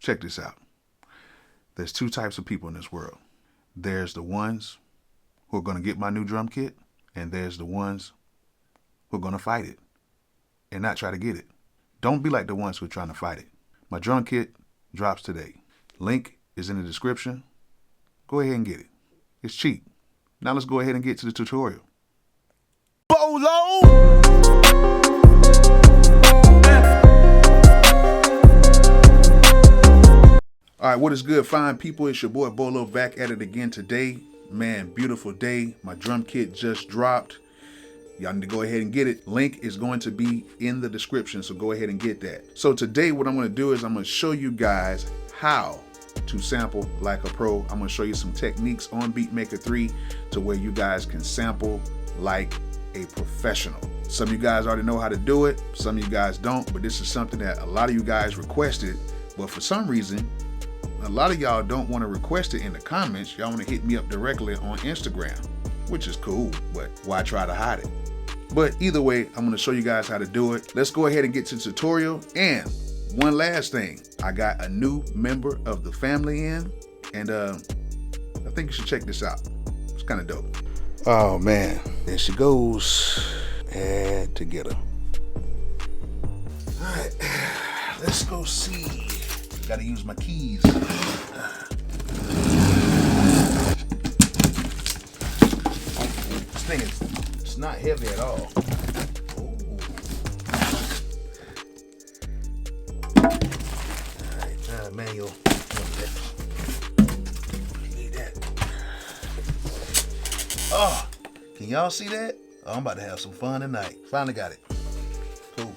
Check this out. There's two types of people in this world. There's the ones who are going to get my new drum kit, and there's the ones who are going to fight it and not try to get it. Don't be like the ones who are trying to fight it. My drum kit drops today. Link is in the description. Go ahead and get it. It's cheap. Now let's go ahead and get to the tutorial. Bolo! All right, what is good, fine people? It's your boy Bolo back at it again today. Man, beautiful day. My drum kit just dropped. Y'all need to go ahead and get it. Link is going to be in the description, so go ahead and get that. So today what I'm going to do is I'm going to show you guys how to sample like a pro. I'm going to show you some techniques on Beatmaker 3 to where you guys can sample like a professional. Some of you guys already know how to do it. Some of you guys don't, but this is something that a lot of you guys requested. But for some reason, a lot of y'all don't want to request it in the comments. Y'all want to hit me up directly on Instagram, which is cool, but why try to hide it? But either way, I'm going to show you guys how to do it. Let's go ahead and get to the tutorial. And one last thing, I got a new member of the family in, and I think you should check this out. It's kind of dope. Oh man, there she goes. Add together. All right, let's go see. Gotta use my keys. This thing it's not heavy at all. Alright, manual. Need that. Oh, can y'all see that? Oh, I'm about to have some fun tonight. Finally got it. Cool.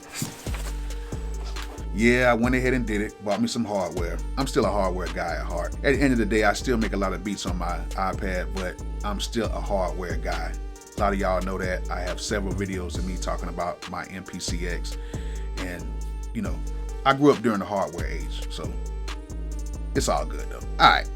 Yeah, I went ahead and did it, bought me some hardware. I'm still a hardware guy at heart. At the end of the day, I still make a lot of beats on my iPad, but I'm still a hardware guy. A lot of y'all know that. I have several videos of me talking about my MPCX, and you know, I grew up during the hardware age, so it's all good though. All right,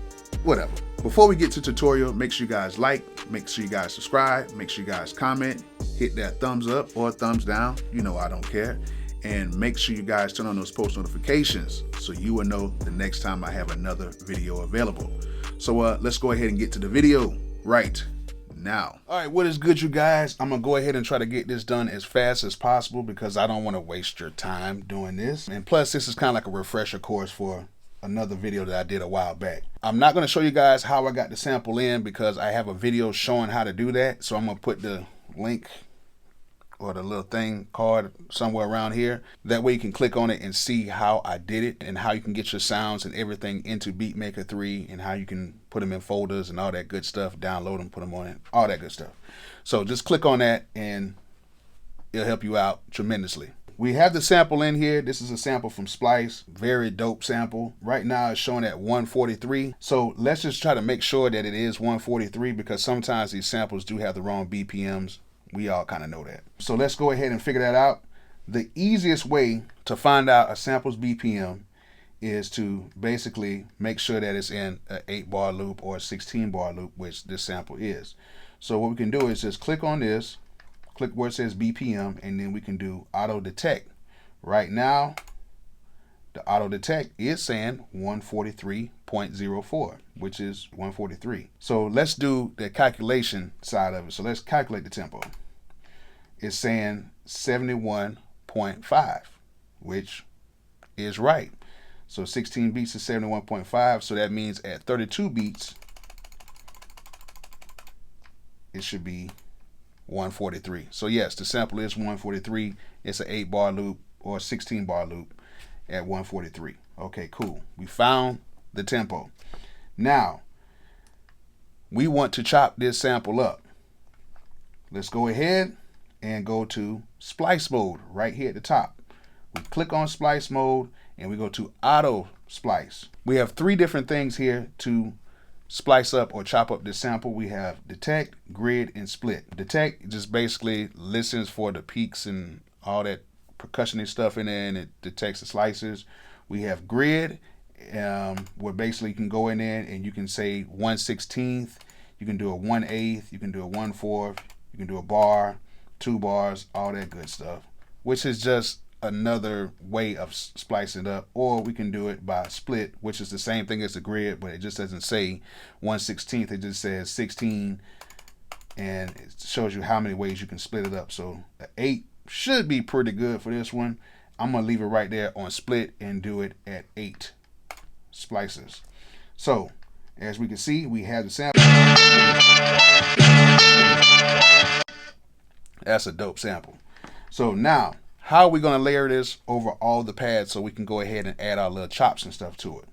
whatever. Before we get to the tutorial, make sure you guys like, make sure you guys subscribe, make sure you guys comment, hit that thumbs up or thumbs down. You know I don't care. And make sure you guys turn on those post notifications so you will know the next time I have another video available. So let's go ahead and get to the video right now. All right, what is good, you guys? I'm gonna go ahead and try to get this done as fast as possible because I don't want to waste your time doing this. And plus, this is kind of like a refresher course for another video that I did a while back. I'm not gonna show you guys how I got the sample in because I have a video showing how to do that. So I'm gonna put the link or the little thing card somewhere around here. That way you can click on it and see how I did it and how you can get your sounds and everything into Beatmaker 3 and how you can put them in folders and all that good stuff, download them, put them on it, all that good stuff. So just click on that and it'll help you out tremendously. We have the sample in here. This is a sample from Splice. Very dope sample. Right now it's showing at 143. So let's just try to make sure that it is 143 because sometimes these samples do have the wrong BPMs. We all kind of know that. So let's go ahead and figure that out. The easiest way to find out a sample's BPM is to basically make sure that it's in an 8-bar loop or a 16-bar loop, which this sample is. So what we can do is just click on this, click where it says BPM, and then we can do auto detect. Right now, the auto detect is saying 143.04, which is 143. So let's do the calculation side of it. So let's calculate the tempo. It's saying 71.5, which is right. So 16 beats is 71.5. So that means at 32 beats, it should be 143. So yes, the sample is 143. It's an 8-bar loop or a 16-bar loop at 143. Okay, cool. We found the tempo. Now, we want to chop this sample up. Let's go ahead and go to splice mode right here at the top. We click on splice mode and we go to auto splice. We have 3 different things here to splice up or chop up this sample. We have detect, grid, and split. Detect just basically listens for the peaks and all that percussion stuff in there, and it detects the slices. We have grid, where basically you can go in there and you can say 1/16, you can do a 1/8, you can do a 1/4, you can do a bar, 2 bars, all that good stuff, which is just another way of splicing it up, or we can do it by split, which is the same thing as the grid, but it just doesn't say 1/16. It just says 16, and it shows you how many ways you can split it up. So the 8 should be pretty good for this one. I'm gonna leave it right there on split and do it at 8 splices. So as we can see, we have the sample. That's a dope sample. So now, how are we going to layer this over all the pads so we can go ahead and add our little chops and stuff to it?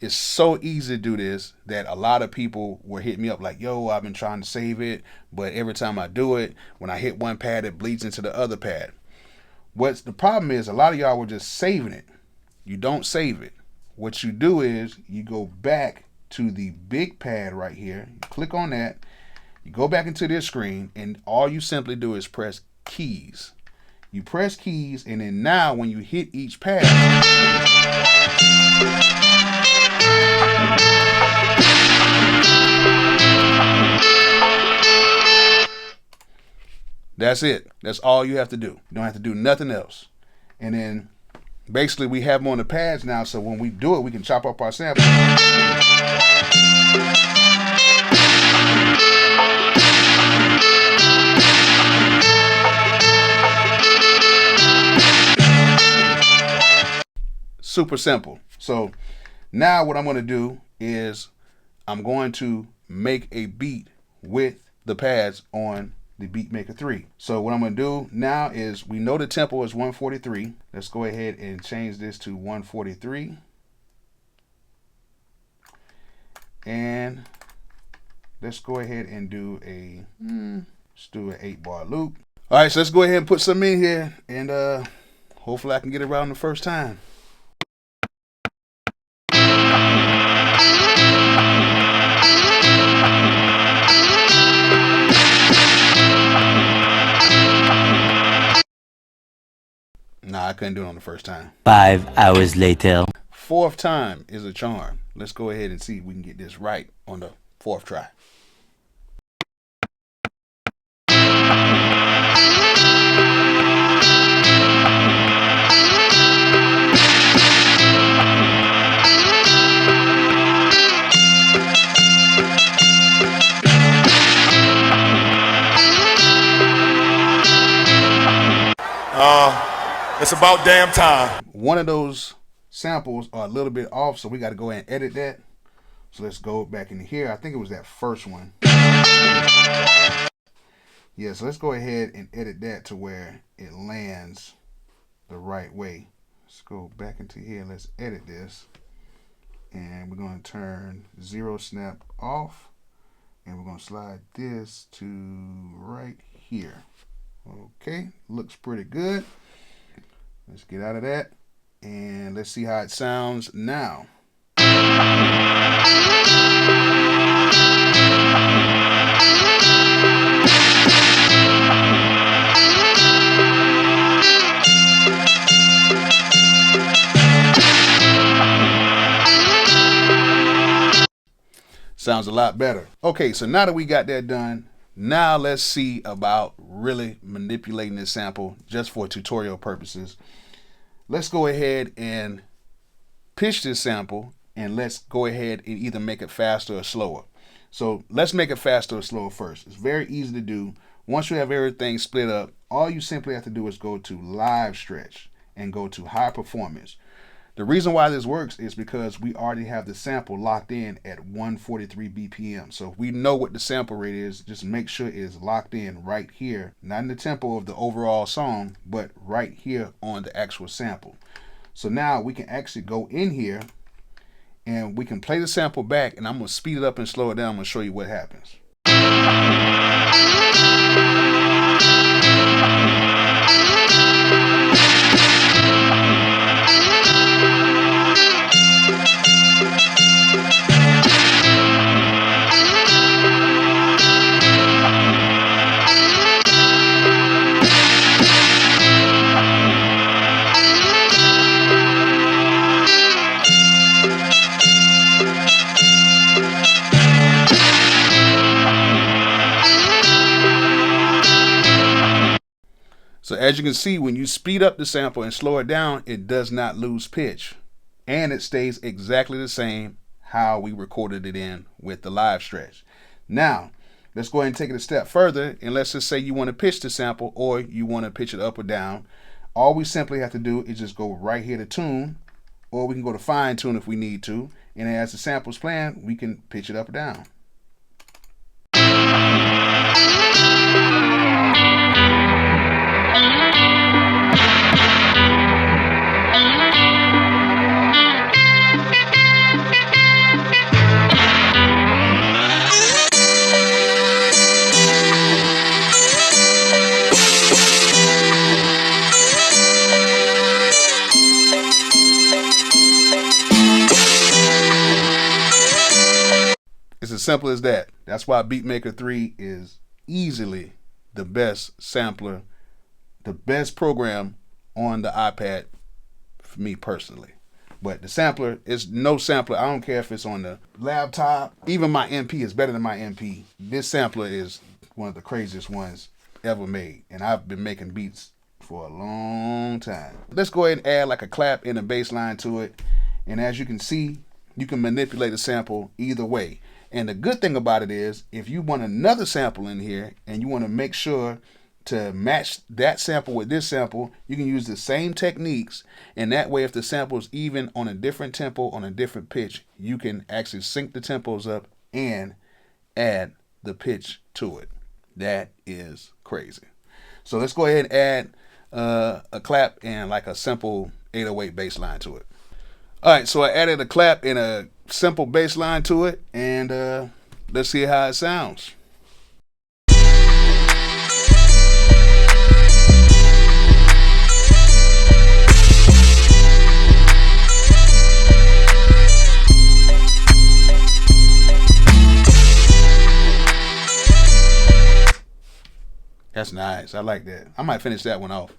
It's so easy to do this that a lot of people will hit me up like, yo, I've been trying to save it, but every time I do it, when I hit one pad, it bleeds into the other pad. What's the problem is, a lot of y'all were just saving it. You don't save it. What you do is you go back to the big pad right here, you click on that, you go back into this screen, and all you simply do is press keys. You press keys, and then now when you hit each pad, that's it. That's all you have to do. You don't have to do nothing else. And then basically we have them on the pads now, so when we do it, we can chop up our sample. Super simple. So now what I'm going to do is I'm going to make a beat with the pads on the Beatmaker 3. So what I'm going to do now is, we know the tempo is 143. Let's go ahead and change this to 143. And let's go ahead and do a let's do an 8-bar loop. All right, so let's go ahead and put some in here, and hopefully I can get it right on the first time. Nah, I couldn't do it on the first time. 5 hours later. 4th time is a charm. Let's go ahead and see if we can get this right on the 4th try. It's about damn time. One of those samples are a little bit off, so we got to go ahead and edit that. So let's go back in here. I think it was that first one. Yeah, so let's go ahead and edit that to where it lands the right way. Let's go back into here. Let's edit this. And we're going to turn 0 snap off. And we're going to slide this to right here. Okay, looks pretty good. Let's get out of that, and let's see how it sounds now. Sounds a lot better. Okay, so now that we got that done, now let's see about really manipulating this sample just for tutorial purposes. Let's go ahead and pitch this sample, and let's go ahead and either make it faster or slower. So let's make it faster or slower first. It's very easy to do. Once you have everything split up, all you simply have to do is go to live stretch and go to high performance. The reason why this works is because we already have the sample locked in at 143 BPM. So if we know what the sample rate is, just make sure it is locked in right here, not in the tempo of the overall song, but right here on the actual sample. So now we can actually go in here and we can play the sample back, and I'm going to speed it up and slow it down. I'm going to show you what happens. as you can see, when you speed up the sample and slow it down, it does not lose pitch. And it stays exactly the same how we recorded it in with the live stretch. Now, let's go ahead and take it a step further, and let's just say you want to pitch the sample or you want to pitch it up or down. All we simply have to do is just go right here to tune, or we can go to fine tune if we need to, and as the sample's playing, we can pitch it up or down. It's as simple as that. That's why Beatmaker 3 is easily the best sampler, the best program on the iPad for me personally. But the sampler is no sampler. I don't care if it's on the laptop. Even my MP is better than my MP. This sampler is one of the craziest ones ever made. And I've been making beats for a long time. Let's go ahead and add like a clap and a bass line to it. And as you can see, you can manipulate the sample either way. And the good thing about it is, if you want another sample in here and you want to make sure to match that sample with this sample, you can use the same techniques. And that way, if the sample is even on a different tempo, on a different pitch, you can actually sync the tempos up and add the pitch to it. That is crazy. So let's go ahead and add a clap and like a simple 808 bass line to it. All right, so I added a clap and a simple bass line to it, and let's see how it sounds. That's nice. I like that. I might finish that one off.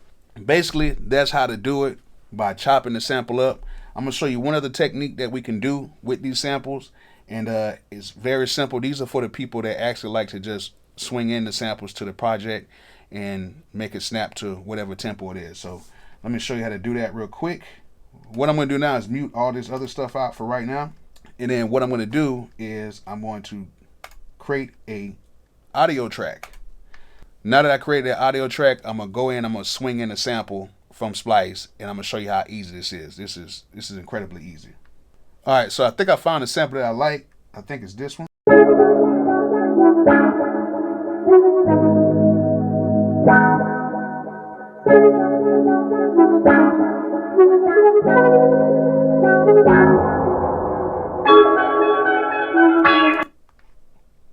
Basically, that's how to do it, by chopping the sample up. I'm going to show you one other technique that we can do with these samples, and it's very simple. These are for the people that actually like to just swing in the samples to the project and make it snap to whatever tempo it is. So let me show you how to do that real quick. What I'm going to do now is mute all this other stuff out for right now, and then what I'm going to do is I'm going to create a audio track. Now that I created that audio track, I'm going to go in, I'm going to swing in a sample from Splice, and I'm gonna show you how easy this is. This is incredibly easy. All right, so I think I found a sample that I like. I think it's this one.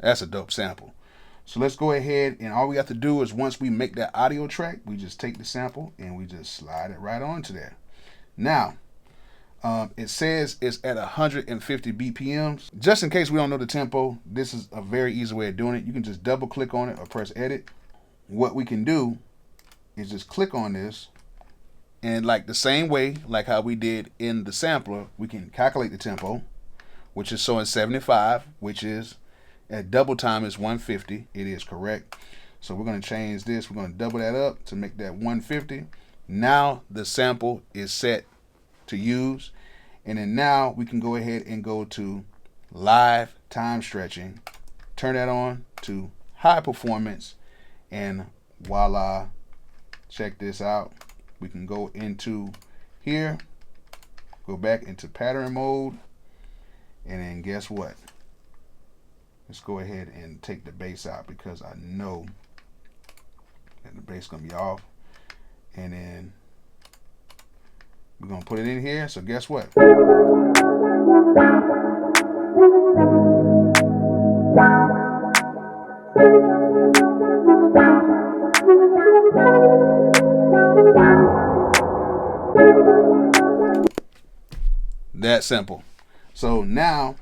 That's a dope sample. So let's go ahead, and all we have to do is, once we make that audio track, we just take the sample and we just slide it right onto there. Now, it says it's at 150 BPMs. Just in case we don't know the tempo, this is a very easy way of doing it. You can just double click on it or press edit. What we can do is just click on this, and like the same way, like how we did in the sampler, we can calculate the tempo, which is showing 75, which is at double time is 150. It is correct. So we're going to change this. We're going to double that up to make that 150. Now the sample is set to use. And then now we can go ahead and go to live time stretching. Turn that on to high performance. And voila. Check this out. We can go into here. Go back into pattern mode. And then guess what? Let's go ahead and take the bass out, because I know that the bass gonna be off. And then we're gonna put it in here. So guess what? That simple. So now,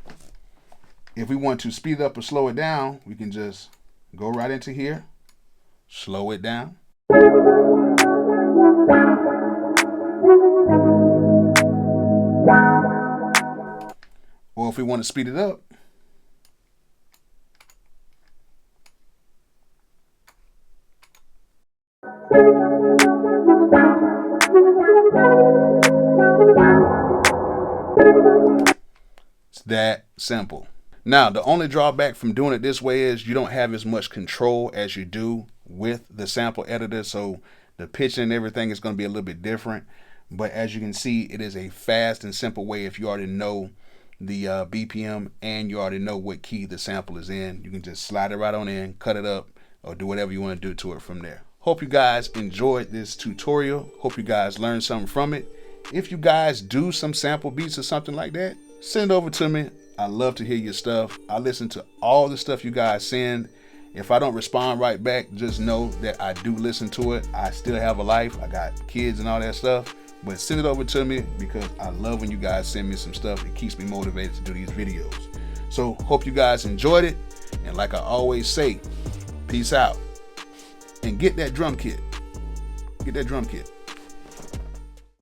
if we want to speed it up or slow it down, we can just go right into here, slow it down. Or if we want to speed it up, It's that simple. Now, the only drawback from doing it this way is you don't have as much control as you do with the sample editor, so the pitching and everything is going to be a little bit different. But as you can see, it is a fast and simple way. If you already know the BPM and you already know what key the sample is in, you can just slide it right on in, cut it up, or do whatever you want to do to it from there. Hope you guys enjoyed this tutorial. Hope you guys learned something from it. If you guys do some sample beats or something like that, send it over to me. I love to hear your stuff. I listen to all the stuff you guys send. If I don't respond right back, just know that I do listen to it. I still have a life. I got kids and all that stuff. But send it over to me because I love when you guys send me some stuff. It keeps me motivated to do these videos. So hope you guys enjoyed it. And like I always say, peace out. And get that drum kit. Get that drum kit.